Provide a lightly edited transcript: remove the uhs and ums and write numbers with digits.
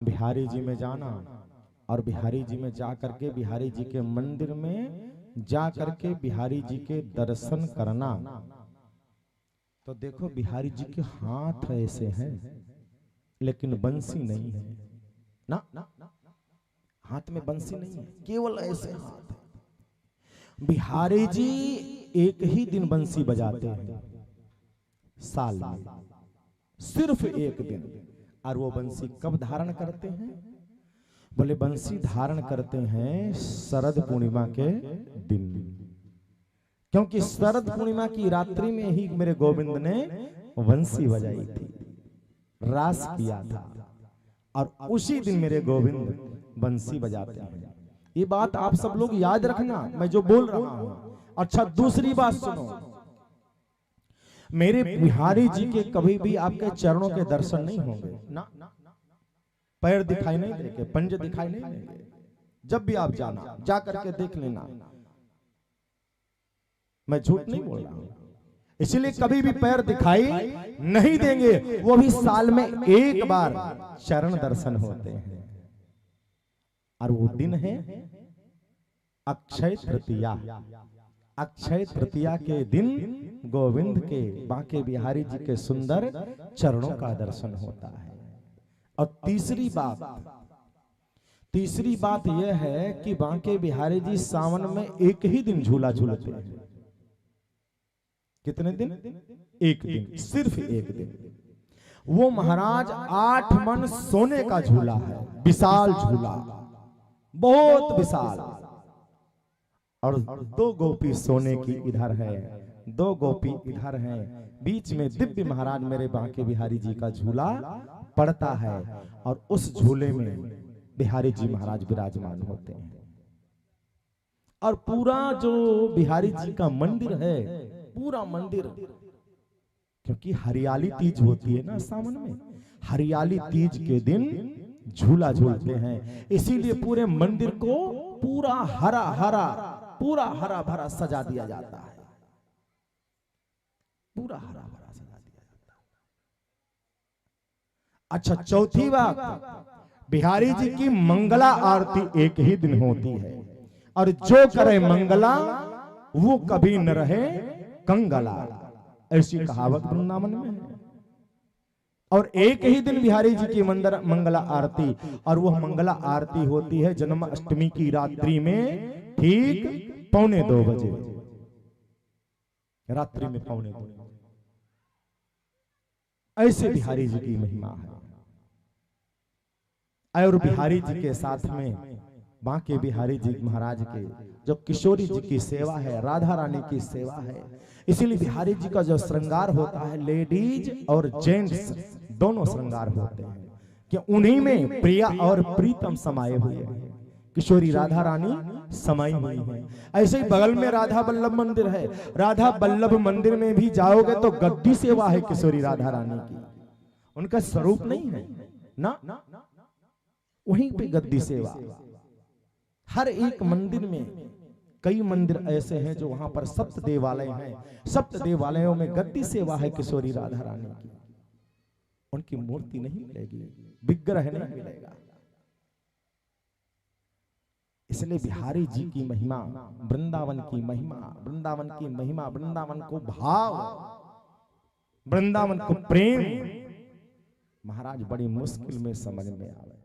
बिहारी जी में जाना और बिहारी जी में जा करके बिहारी जी के मंदिर में जा करके बिहारी जी के दर्शन करना। तो देखो बिहारी जी के हाथ ऐसे हैं लेकिन बंसी नहीं है ना, हाथ में बंसी नहीं है, केवल ऐसे हाथ है। बिहारी जी एक ही दिन बंसी बजाते हैं साल में, सिर्फ एक दिन। और वो बंसी कब धारण करते हैं? बोले बंसी धारण करते हैं शरद पूर्णिमा के दिन, क्योंकि शरद पूर्णिमा की रात्रि में ही मेरे गोविंद ने बंसी बजाई थी, रास किया था, और उसी दिन मेरे गोविंद बंसी बजाते हैं। ये बात आप सब लोग याद रखना, मैं जो बोल रहा हूं। अच्छा, दूसरी बात सुनो, मेरे बिहारी जी के कभी भी आपके चरणों के दर्शन नहीं होंगे ना, पैर दिखाई नहीं देंगे, पंजे दिखाई नहीं देंगे। जब भी आप जाना, जा करके देख लेना, मैं झूठ नहीं बोल रहा हूं। इसलिए कभी भी पैर दिखाई नहीं देंगे, वो भी साल में एक बार चरण दर्शन होते हैं। और वो दिन है अक्षय तृतीया। अक्षय तृतीया के दिन गोविंद के, बांके बिहारी जी के सुंदर चरणों का दर्शन होता है। और तीसरी बात यह है कि बांके बिहारी जी सावन में एक ही दिन झूला झूलते हैं। कितने दिन? एक दिन, सिर्फ एक दिन। वो महाराज 8 मन सोने का झूला है, विशाल झूला, बहुत विशाल। और 2 गोपी सोने की इधर है, 2 गोपी इधर हैं, बीच में दिव्य महाराज मेरे बांके बिहारी जी का झूला पड़ता है। और उस झूले में बिहारी जी महाराज विराजमान होते हैं। और पूरा जो बिहारी जी का मंदिर है, पूरा मंदिर, क्योंकि हरियाली तीज होती है ना सावन में, हरियाली तीज के दिन झूला झूलते हैं, इसीलिए पूरे मंदिर को पूरा हरा हरा, पूरा हरा भरा सजा दिया जाता है, पूरा हरा भरा सजा दिया जाता है। अच्छा, चौथी बात, बिहारी जी की मंगला आरती एक ही दिन होती है, और जो करे मंगला वो कभी न रहे कंगला, ऐसी कहावत वृंदावन में है। और एक ही दिन बिहारी जी की मंगला आरती, और वह मंगला आरती होती है जन्माष्टमी की रात्रि में, ठीक 1:45 बजे, रात्रि में 1:45। ऐसे बिहारी जी की महिमा है। और बिहारी जी के साथ में बांके बिहारी जी महाराज के जो किशोरी जी की सेवा है, राधा रानी की सेवा है, इसीलिए बिहारी जी का जो श्रृंगार होता है, लेडीज और जेंट्स दोनों श्रृंगार होते हैं, कि उन्हीं में प्रिया और प्रीतम समाये हुए हैं, किशोरी राधा रानी समाई हुई है। ऐसे ही बगल में राधा बल्लभ मंदिर है, राधा बल्लभ मंदिर में भी जाओगे तो गद्दी सेवा है किशोरी राधा रानी की, उनका स्वरूप नहीं है ना, वहीं पे गद्दी सेवा। हर एक मंदिर में, कई मंदिर ऐसे हैं जो वहां पर सप्त देवालय हैं, सप्त देवालयों में गद्दी सेवा है किशोरी राधा रानी की। उनकी मूर्ति नहीं मिलेगी, विग्रह नहीं मिलेगा। इसलिए बिहारी जी की महिमा, वृंदावन की महिमा, वृंदावन की महिमा, वृंदावन को भाव, वृंदावन को प्रेम महाराज बड़ी मुश्किल में समझ में आवे।